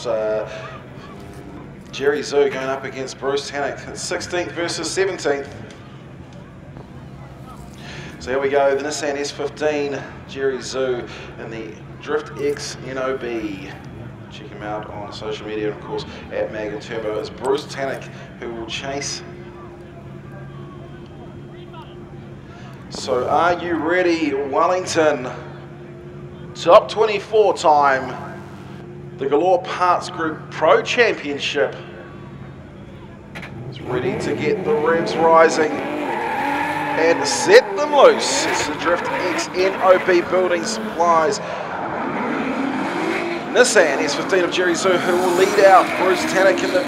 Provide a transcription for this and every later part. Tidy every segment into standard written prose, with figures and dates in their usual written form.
course, Jerry Zhu going up against Bruce Tannock. 16th versus 17th. So here we go, the Nissan S15, Jerry Zhu in the Drift X NOB. Check him out on social media, and of course at Mag and Turbo. It's Bruce Tannock who will chase. So are you ready, Wellington? Top 24 time, the Galore Parts Group Pro Championship. It's ready to get the revs rising and set them loose. It's the Drift X NOB Building Supplies Nissan S15 of Jerry Zhu who will lead out Bruce Tannock in the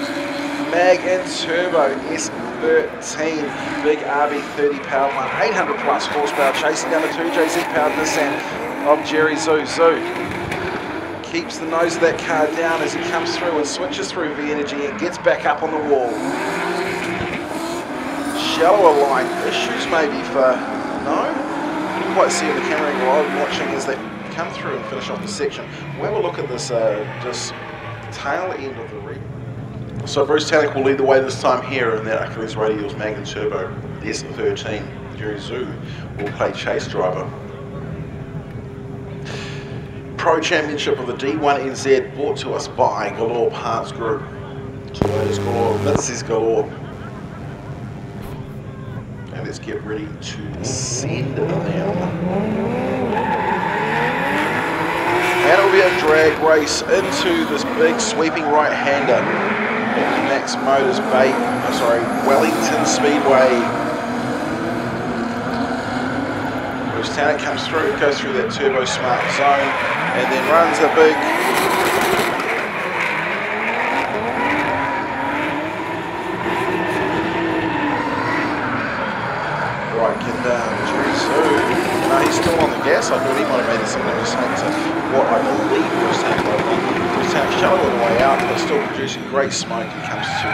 Mag and Turbo S13 big RB30 powered one, 800 plus horsepower, chasing down the 2JZ powered Nissan of Jerry Zhu. Zhu keeps the nose of that car down as he comes through and switches through V-Energy and gets back up on the wall. Shallower line issues maybe for, no? Couldn't quite see in the camera angle I was watching as they come through and finish off the section. We'll have a look at this just tail end of the rig. So Bruce Tannock will lead the way this time here in that Achilles Radials Mag and Turbo, the S13. Jerry Zhu will play chase driver. Pro Championship of the D1NZ brought to us by Galore Parts Group. Toyota's Galore, this is Galore. And let's get ready to send them. And it'll be a drag race into this big sweeping right-hander at Max Motors Wellington Speedway. Bruce Tannock comes through, goes through that turbo smart zone, and then runs a big right, get down, Jerry Zhu. No, he's still on the gas. I thought he might have made a similar mistake to what I believe Bruce Tannock might have done. Bruce Tannock shallow all the way out, but still producing great smoke and comes to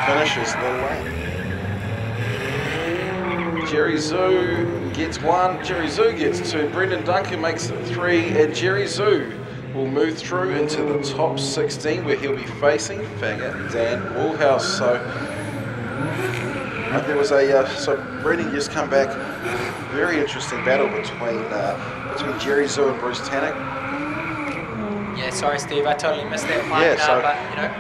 finishes the lane. Jerry Zhu gets one, Jerry Zhu gets two, Brendan Duncan makes it three, and Jerry Zhu will move through into the top 16 where he'll be facing Faggot Dan Woolhouse. So there was a so Brendan just come back. Very interesting battle between Jerry Zhu and Bruce Tannock. Yeah, sorry Steve, I totally missed that one. Yeah, so but you know.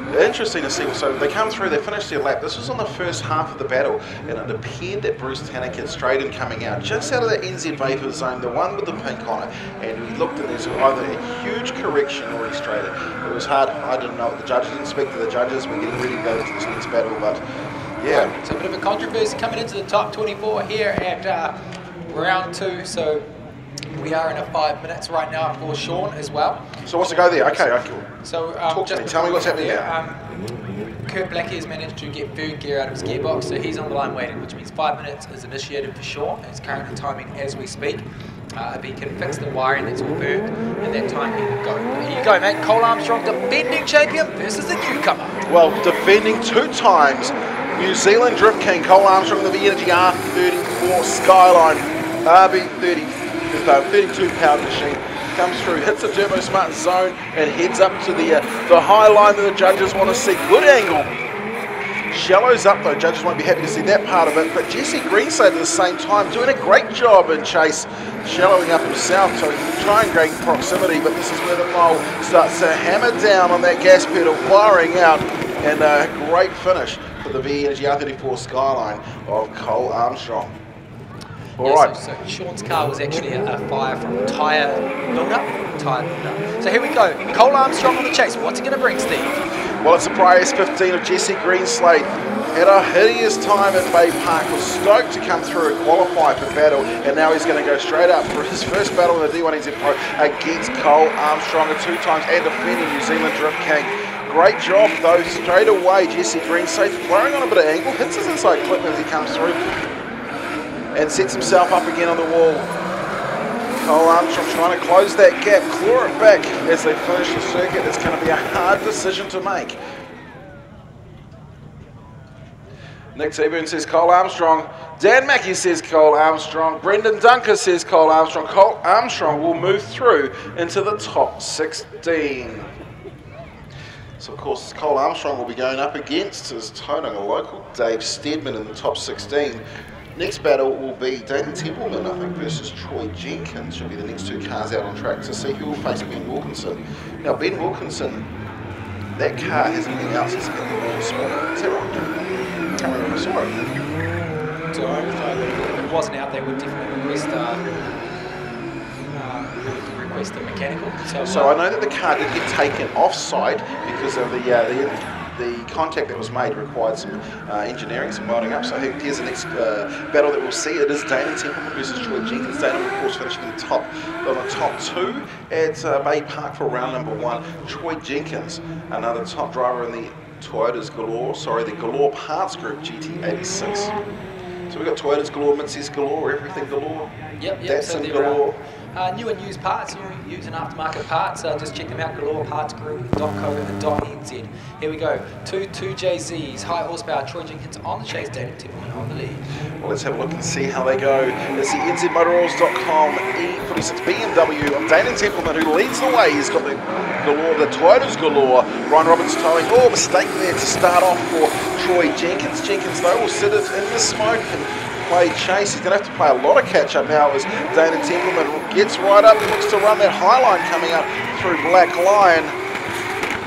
Interesting to see. So they come through, they finished their lap. This was on the first half of the battle, and it appeared that Bruce Tannock had strayed in coming out just out of the NZ Vapor zone, the one with the pink on it, and we looked and there's either a huge correction or he strayed it. It was hard. I didn't know what the judges didn't speak to the judges. We're getting ready to go into this next battle, but yeah. So a bit of a controversy coming into the top 24 here at round 2. So we are in a 5 minutes right now for Sean as well. So what's the go there? Okay, cool. So talk to me. Tell me what's happening there. Kurt Blackie has managed to get third gear out of his gearbox, so he's on the line waiting, which means 5 minutes is initiated for Sean. It's currently timing as we speak. If he can fix the wiring that's confirmed, and that time he will go. Here you go, mate. Cole Armstrong, defending champion versus the newcomer. Well, defending 2 times, New Zealand Drift King, Cole Armstrong, the V-Energy R34 Skyline, RB30, 32 pound machine. Comes through, hits the turbo smart zone, and heads up to the high line that the judges want to see. Good angle. Shallows up though, judges won't be happy to see that part of it, but Jesse Greenside at the same time doing a great job in chase, shallowing up himself to try and gain proximity, but this is where the mole starts to hammer down on that gas pedal, firing out, and a great finish for the V-Energy R34 Skyline of Cole Armstrong. All right. So Sean's car was actually a fire from tyre build-up. So here we go. Cole Armstrong on the chase. What's he going to bring, Steve? Well, it's a Pri S15 of Jesse Greenslade. Had a hideous time at Bay Park. Was stoked to come through and qualify for battle, and now he's going to go straight up for his first battle in the D1NZ Pro against Cole Armstrong, 2 times and defending New Zealand Drift King. Great job though, straight away Jesse Greenslade throwing on a bit of angle, hits his inside clip as he comes through, and sets himself up again on the wall. Cole Armstrong trying to close that gap, claw it back as they finish the circuit. It's going to be a hard decision to make. Nick Seaburn says Cole Armstrong. Dan Mackey says Cole Armstrong. Brendan Dunker says Cole Armstrong. Cole Armstrong will move through into the top 16. So of course Cole Armstrong will be going up against his toning a local Dave Steadman in the top 16. Next battle will be Dayton Templeman, I think, versus Troy Jenkins. Should be the next two cars out on track to see who will face Ben Wilkinson. Now Ben Wilkinson, that car hasn't been out since the launch spot. Is that right? I can't remember if I saw it. So if it wasn't out, they would definitely request a mechanical. So I know that the car did get taken off-site because of the contact that was made required some engineering, some welding up. So here's the next battle that we'll see. It is Dayton Templeman versus Troy Jenkins. Dayton, of course, finishing on the top two at Bay Park for round number 1. Troy Jenkins, another top driver in the Toyota's Galore, the Galore Parts Group GT86. So we've got Toyota's Galore, Mitsubishi Galore, everything Galore. Yep. Datsun Galore. New and used parts, new used and aftermarket parts, just check them out, galorepartsgroup.co.nz. Here we go, 2JZs, high horsepower, Troy Jenkins on the chase, Dayton Templeman on the lead. Well, let's have a look and see how they go. It's the NZMotorOils.com E46 BMW of Dayton Templeman who leads the way. He's got the Galore, the Toyota's Galore. Ryan Roberts towing. Oh, mistake there to start off for Troy Jenkins. Jenkins, though, will sit it in the smoke and play chase. He's going to have to play a lot of catch-up now as Dayton Templeman gets right up and looks to run that high line coming up through Blacklion.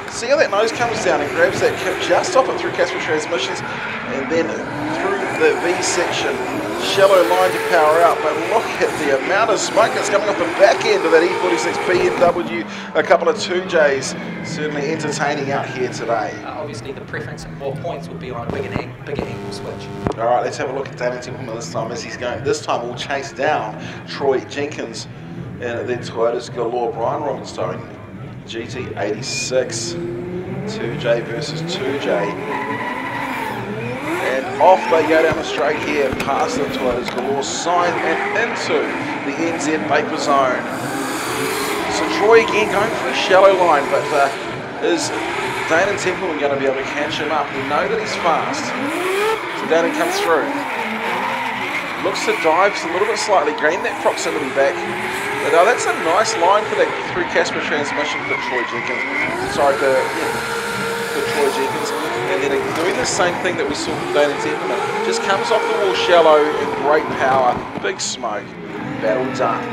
See how that nose comes down and grabs that kip just off it through Casper Transmissions and then through the V section. Shallow line to power out, but look at the amount of smoke that's coming off the back end of that E46 BMW. A couple of 2Js certainly entertaining out here today. Obviously the preference and more points would be on a bigger angle switch. Alright, let's have a look at Dayton Templeman this time as he's going. This time we'll chase down Troy Jenkins and then Toyota's Galore. Brian Roberts towing GT86. 2J versus 2J. And off they go down the straight here, past the Toyota's Galore sign and into the NZ Vapor Zone. So Troy again going for a shallow line, but is Dayton Templeman going to be able to catch him up? We know that he's fast. So Dayton comes through. Looks to dive a little bit slightly, gain that proximity back. But that's a nice line for that through Casper Transmission for Troy Jenkins. Sorry, for Troy Jenkins. And then doing the same thing that we saw from Dayton Templeman. Just comes off the wall shallow and great power, big smoke, battle done.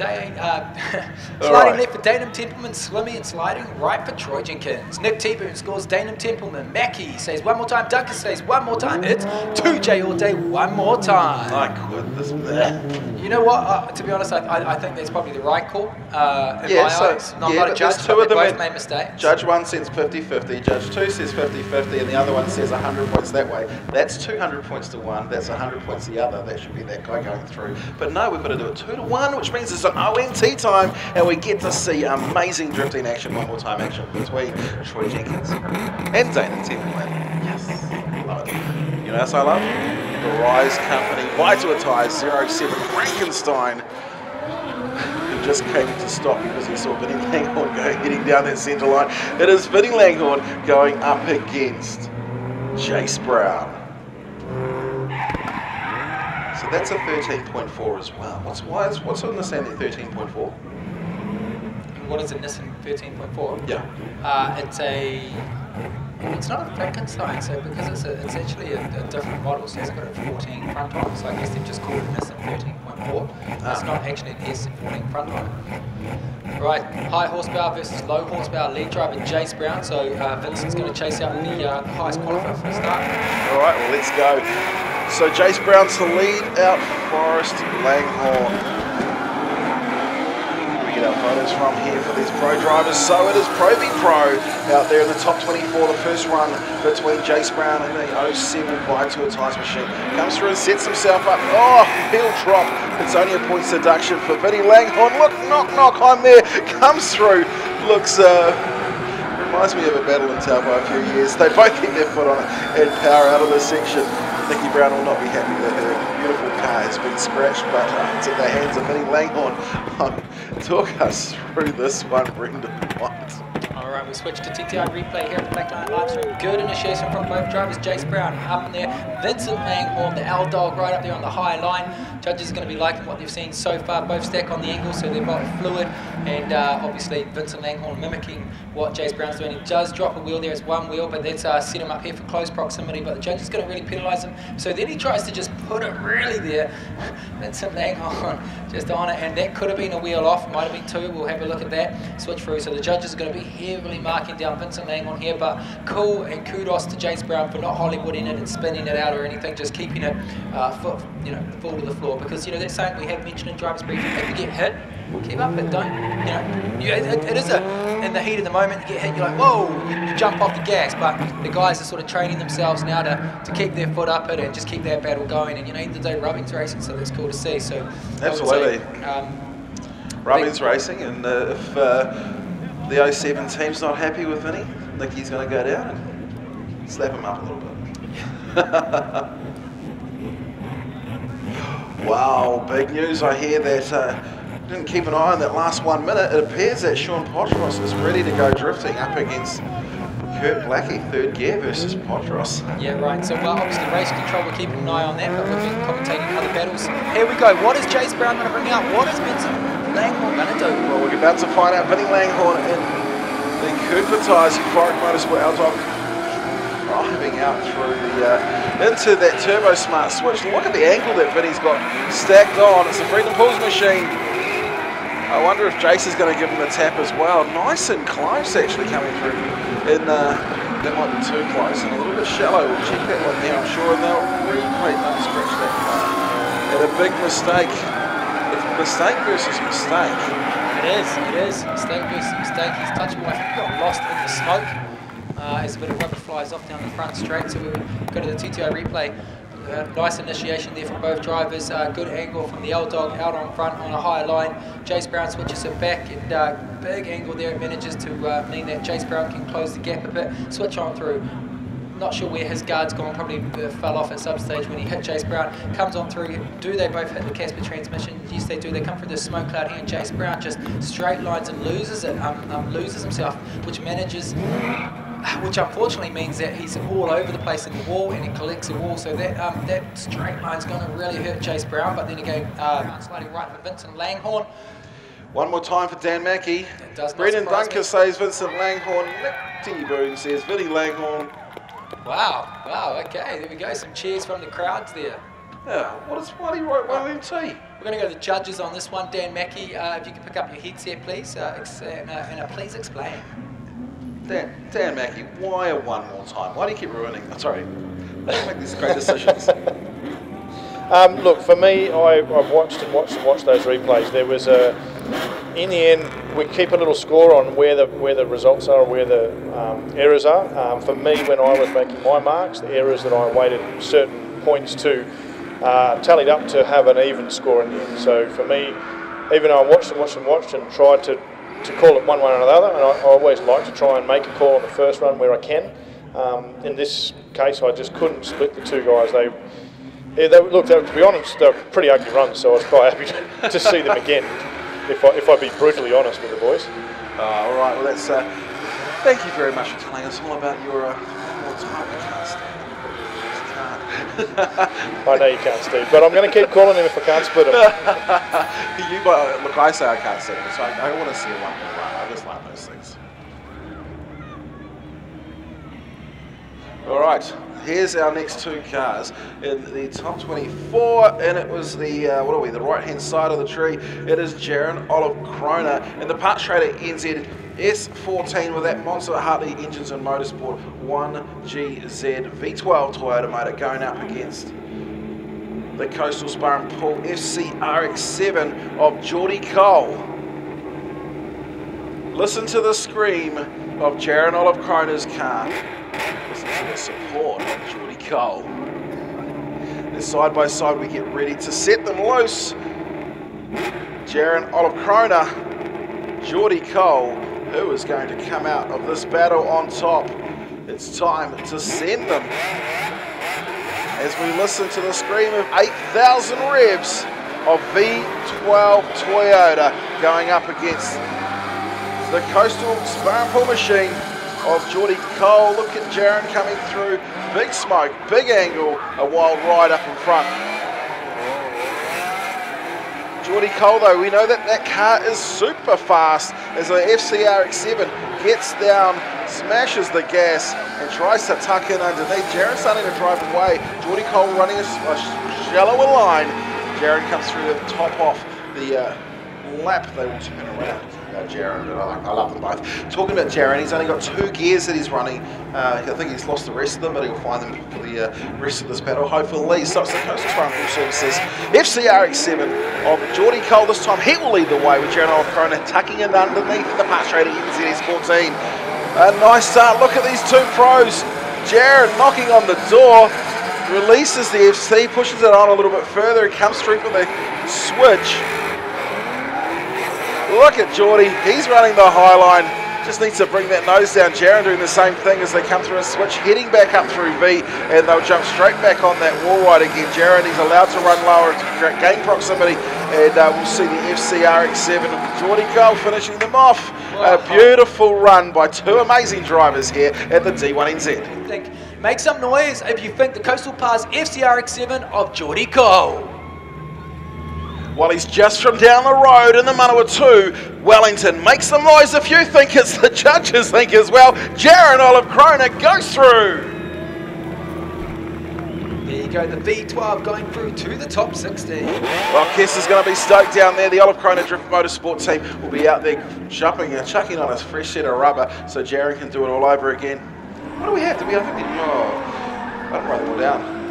Sliding left for Dayton Templeman, Slimmy and sliding right for Troy Jenkins. Nick T-Boone scores Dayton Templeman. Mackie says one more time. Duncan says one more time. It's 2J all day, one more time. I quit this man. You know what? To be honest, I think that's probably the right call. In my eyes. Not a judge, two of them both made mistakes. Judge 1 says 50-50, Judge 2 says 50-50, and the other one says 100 points that way. That's 200 points to one, that's 100 points the other. That should be that guy going through. But no, we've got to do it 2-1, which means it's an ONT time, and we get to see amazing drifting action, one more time action between Troy Jenkins and Dayton Templeman. Yes, love it. You know what else I love? The Rise Company, Blacklion Tyres 07 Frankenstein, who just came to stop because he saw Vinnie Langhorne heading down that centre line. It is Vinnie Langhorne going up against Jace Brown. So that's a 13.4 as well. What's on the stand at 13.4? What is a Nissan 13.4? Yeah. It's not a Frankenstein, so because it's actually a different model, so it's got a 14 front tire, so I guess they've just called it Nissan 13.4. It's not actually an S14 front tire. Right, high horsepower versus low horsepower, lead driver Jace Brown, so Vincent's going to chase out the highest qualifier for the start. Alright, well let's go. So Jace Brown's the lead out, Forrest Langhorne. Our photos from here for these pro drivers. So it is Pro v Pro out there in the top 24. The first run between Jace Brown and the 07 Blacklion Tyres machine. Comes through and sets himself up. Oh, heel drop. It's only a points deduction for Vinnie Langhorne. Look, knock, I'm there. Comes through. Looks, reminds me of a battle in Taupo a few years. They both get their foot on it and power out of this section. Nicky Brown will not be happy that her beautiful car has been scratched, but it's in the hands of Vinnie Langhorne. Talk us through this one, Brendan White. Alright, we switch to TTI replay here at the Blacklion Live-Stream. Good initiation from both drivers. Jace Brown up in there. Vincent Langhorne, the L-Dog, right up there on the high line. Judges are going to be liking what they've seen so far. Both stack on the angle, so they're both fluid. and obviously Vincent Langhorne mimicking what Jace Brown's doing. He does drop a wheel there, it's one wheel, but that's set him up here for close proximity, but the judge is going to really penalise him. So then he tries to just put it really there. Vincent Langhorne just on it, and that could have been a wheel off, might have been two, we'll have a look at that. Switch through, so the judges are going to be heavily marking down Vincent Langhorne here, but cool, and kudos to Jace Brown for not Hollywooding it and spinning it out or anything, just keeping it full to the floor, because that's something we have mentioned in drivers briefing. If you get hit, keep up it, don't, it is in the heat of the moment, you get hit, you're like, whoa, you jump off the gas, but the guys are sort of training themselves now to keep their foot up it and just keep that battle going, and end of the day, Rubbing's racing, so that's cool to see. So absolutely. Rubbing's racing, and if the 07 team's not happy with Vinny, Nicky's going to go down and slap him up a little bit. Wow, big news. I hear that didn't keep an eye on that last 1 minute. It appears that Sean Potros is ready to go drifting up against Kurt Blackie, third gear versus Potros. Yeah, right. So, obviously, race control, we're keeping an eye on that, but we've been commentating other battles. Here we go. What is Jace Brown going to bring out? What is Vincent Langhorne going to do? Well, we're about to find out. Vinny Langhorne in the Cooper Tyres Euphoric Motorsport L-Dog driving out through the into that Turbo Smart switch. Look at the angle that Vinny's got stacked on. It's a Freedom Pulls machine. I wonder if Jace is going to give him a tap as well. Nice and close actually coming through. And that might be too close and a little bit shallow. We'll check that one there, I'm sure, and they'll replay. Don't scratch that car. And a big mistake. It's mistake versus mistake. It is. Mistake versus mistake. He's touching away. He got lost in the smoke as a bit of rubber flies off down the front straight. So we'll go to the TTI replay. Nice initiation there from both drivers. Good angle from the L-Dog out on front on a higher line. Jace Brown switches it back, and big angle there. It manages to mean that Jace Brown can close the gap a bit. Switch on through. Not sure where his guard's gone. Probably fell off at some stage when he hit Jace Brown. Comes on through. Do they both hit the Casper transmission? Yes, they do. They come through the smoke cloud here, and Jace Brown just straight lines and loses it. Loses himself, which unfortunately means that he's all over the place in the wall, and he collects the wall, so that straight line's going to really hurt Jace Brown. But then again, sliding right for Vincent Langhorne. One more time for Dan Mackey. Brendan Dunker says Vincent Langhorne. Nick T. Boone says Vinny Langhorne. Wow, okay, there we go. Some cheers from the crowds there. Yeah, what he wrote one of them tea. We're going to go to the judges on this one. Dan Mackey, if you can pick up your headset, please, and please explain. Dan Mackey, why one more time? Why do you keep ruining? Sorry, make these great decisions. Look, for me, I've watched those replays. There was in the end, we keep a little score on where the results are, where the errors are. For me, when I was making my marks, the errors that I weighted certain points to tallied up to have an even score in the end. So for me, even though I watched and tried to call it one way or another, and I always like to try and make a call on the first run where I can. In this case, I just couldn't split the two guys. To be honest, they were pretty ugly runs, so I was quite happy to see them again, if I be brutally honest with the boys. All right, well that's, thank you very much for telling us all about your time. I know you can't, Steve, but I'm going to keep calling him if I can't split him. Look, I say I can't split him, so I want to see one more run. I just like those things. All right, here's our next two cars in the top 24, and it was the the right-hand side of the tree. It is Jaron Olive Kroner and the Parts Trader NZ S14 with that monster Hartley Engines and Motorsport 1GZ V12 Toyota motor going up against the Coastal Spar and Pool FC RX7 of Geordie Cole. Listen to the scream of Jaron Olive Kroner's car. Listen to the support of Geordie Cole. And side by side we get ready to set them loose. Jaron Olive Kroner, Geordie Cole. Who is going to come out of this battle on top? It's time to send them. As we listen to the scream of 8,000 revs of V12 Toyota going up against the Coastal Spar and Pool machine of Geordie Cole. Look at Jaron coming through. Big smoke, big angle, a wild ride up in front. Geordie Cole, though, we know that that car is super fast as the FCRX7 gets down, smashes the gas, and tries to tuck in underneath. Jaron starting to drive away. Geordie Cole running a shallower line. Jaron comes through the top off the lap. They will turn around. Jaron, I love them both. Talking about Jaron, he's only got 2 gears that he's running. I think he's lost the rest of them, but he'll find them for the rest of this battle. Hopefully, stops the Coastal Farm Services. FCRX7 of Geordie Cole this time. He will lead the way with Jaron Oliver tucking in underneath the pass rate at NZS14. A nice start. Look at these 2 pros. Jaron knocking on the door, releases the FC, pushes it on a little bit further. He comes through for the switch. Look at Geordie, he's running the high line, just needs to bring that nose down. Jaron doing the same thing as they come through a switch, heading back up through V, and they'll jump straight back on that wall ride again. Jaron, he's allowed to run lower to gain proximity, and we'll see the FCRX7 and Geordie Cole finishing them off. A beautiful run by 2 amazing drivers here at the D1NZ. Make some noise if you think the Coastal Pass FCRX7 of Geordie Cole. Well, he's just from down the road in the Manawa 2. Wellington, make some noise if you think it's the judges think as well. Jaron Olive Kroner goes through. There you go, the V12 going through to the top 16. Well, Kess is going to be stoked down there. The Olive Kroner Drift Motorsport team will be out there jumping and chucking on a fresh set of rubber so Jaron can do it all over again. What do we have? I don't write them all down.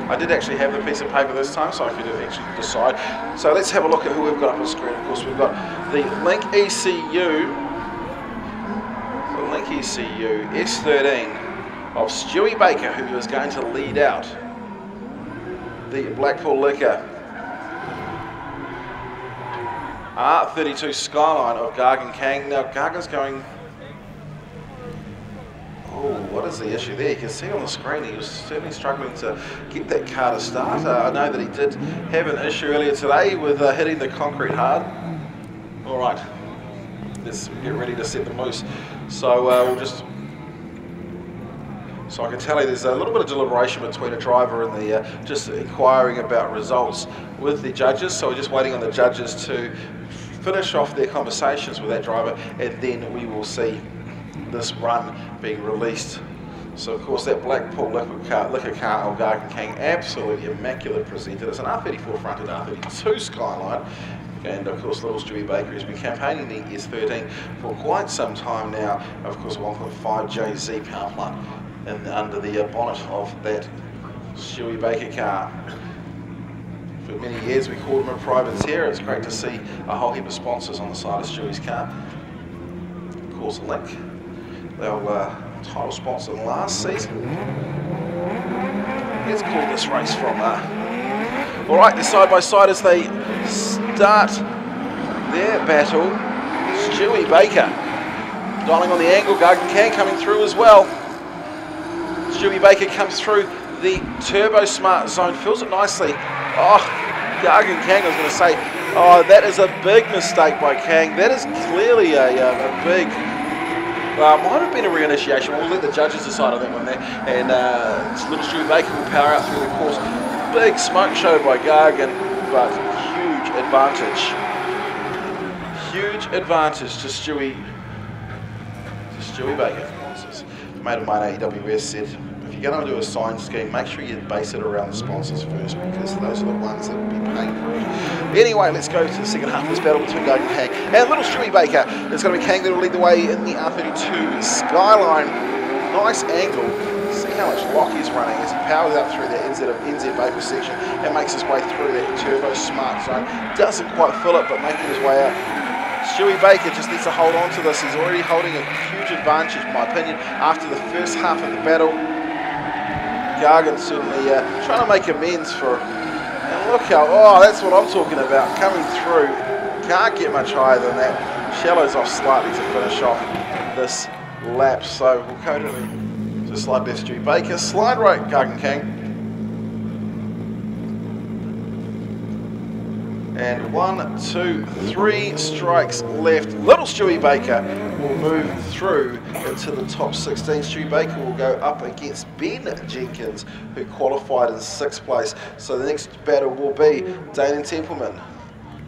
I did actually have the piece of paper this time, so I could actually decide. So let's have a look at who we've got up on screen. Of course, we've got the Link ECU S13 of Stewie Baker, who is going to lead out the Blackpool Liquor R32 Skyline of Gargan Kang. Now, Gargan's going... Oh, what is the issue there? You can see on the screen he was certainly struggling to get that car to start. I know that he did have an issue earlier today with hitting the concrete hard. All right, let's get ready to set them loose. So we'll just... So I can tell you there's a little bit of deliberation between a driver and the just inquiring about results with the judges. So we're just waiting on the judges to finish off their conversations with that driver, and then we will see this run being released. So of course that Blackpool liquor car of Gargan King, absolutely immaculate presented. It's an R34 fronted R32 Skyline, and of course little Stewie Baker has been campaigning the S13 for quite some time now. Of course 1.5 JZ power plant under the bonnet of that Stewie Baker car. For many years we called him a privateer. It's great to see a whole heap of sponsors on the side of Stewie's car. Of course Link, they'll title sponsor last season. Let's call this race from all right, they're side by side as they start their battle. Stewie Baker dialing on the angle, Gargan Kang coming through as well. Stewie Baker comes through the Turbo Smart zone, fills it nicely. Oh, Gargan Kang, I was going to say, oh, that is a big mistake by Kang. That is clearly a big... might have been a reinitiation. We'll let the judges decide on that one there. And little Stewie Baker will power out through the course. Big smoke show by Gargan, but huge advantage. Huge advantage to Stewie Baker. A mate of mine, AWS, said, if you're going to do a sign scheme, make sure you base it around the sponsors first, because those are the ones that will be paying for it. Anyway, let's go to the second half of this battle between Gargan Kang and little Stewie Baker. It's going to be Kang that will lead the way in the R32 Skyline. Nice angle. See how much lock he's running as he powers out through that NZ Baker section and makes his way through that Turbo Smart zone. Doesn't quite fill it, but making his way out. Stewie Baker just needs to hold on to this. He's already holding a huge advantage, in my opinion, after the first half of the battle. Gargan certainly trying to make amends for, and look how, oh, that's what I'm talking about, coming through. Can't get much higher than that. Shallows off slightly to finish off this lap. So we'll go to slide left Stewie Baker, slide right Gargan Kang. And 1, 2, 3 strikes left. Little Stewie Baker will move through into the top 16. Stewie Baker will go up against Ben Jenkins, who qualified in 6th place. So the next battle will be Dane and Templeman.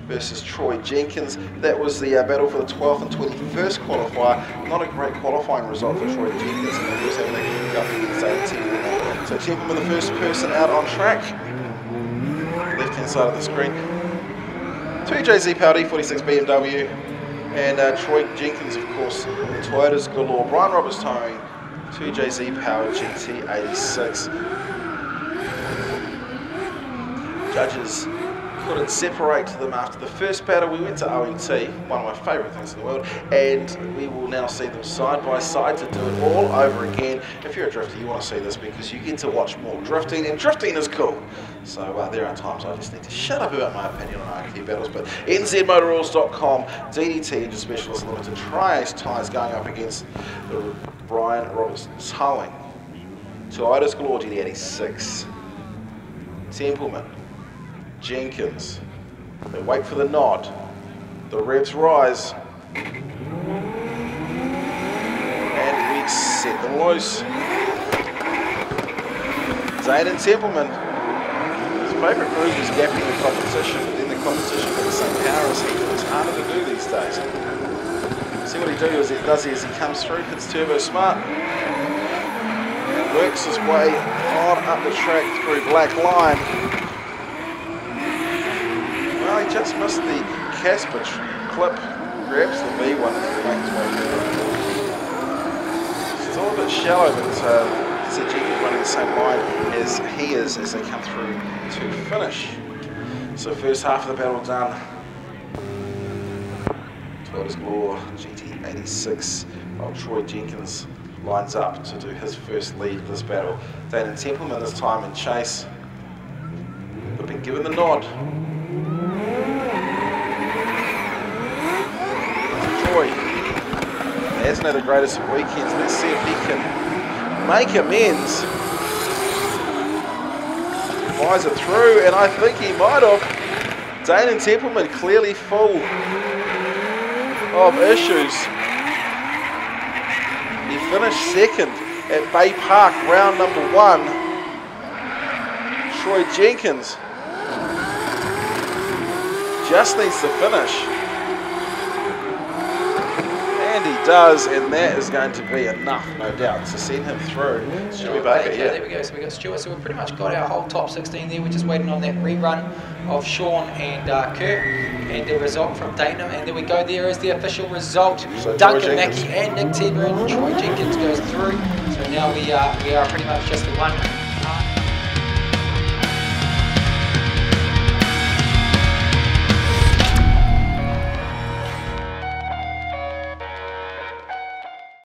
versus Troy Jenkins. That was the battle for the 12th and 21st qualifier. Not a great qualifying result for Troy Jenkins, and he was having to go up against Templeman. So Templeman, the first person out on track. Left-hand side of the screen. 2JZ Powered E46 BMW, and Troy Jenkins, of course, Toyota's Galore. Brian Roberts towing 2JZ Powered GT86. Judges couldn't separate them after the first battle. We went to OET, one of my favourite things in the world, and we will now see them side by side to do it all over again. If you're a drifter, you want to see this because you get to watch more drifting, and drifting is cool. So there are times I just need to shut up about my opinion on RT battles, but nzmotorrules.com, DDT Engine Specialist Limited, Tri-Ace Tyres going up against the Brian Roberts towing Toyota's Galore GT86. Templeman, Jenkins, they wait for the nod, the revs rise, and we set them loose. Zane and Templeman, his favourite move is gapping the competition, but then the competition got the same power as he. It's harder to do these days. See what he does as he comes through, hits Turbo Smart, and works his way on up the track through Blacklion. Well, he just missed the Casper clip, grabs the V1 and makes his way through. Still a bit shallow, but Jenkins running the same line as he is as they come through to finish. So first half of the battle done. Toyota's Galore GT86, while Troy Jenkins lines up to do his first lead of this battle. Dan and Templeman this time in chase. They've been given the nod. Troy hasn't had the greatest of weekends. Let's see if he can make amends. Flies it through, and I think he might have. Dane and Templeman clearly full of issues. He finished second at Bay Park, round number 1. Troy Jenkins just needs to finish. And he does, and that is going to be enough, no doubt, to send him through. Stewie Baker, yeah. There we go, so we got Stuart, so we've pretty much got our whole top 16 there. We're just waiting on that rerun of Sean and Kurt, and the result from Dana, and there we go, there is the official result. So Duncan Mackey and Nick Tedburn, Troy Jenkins goes through, so now we are pretty much just the one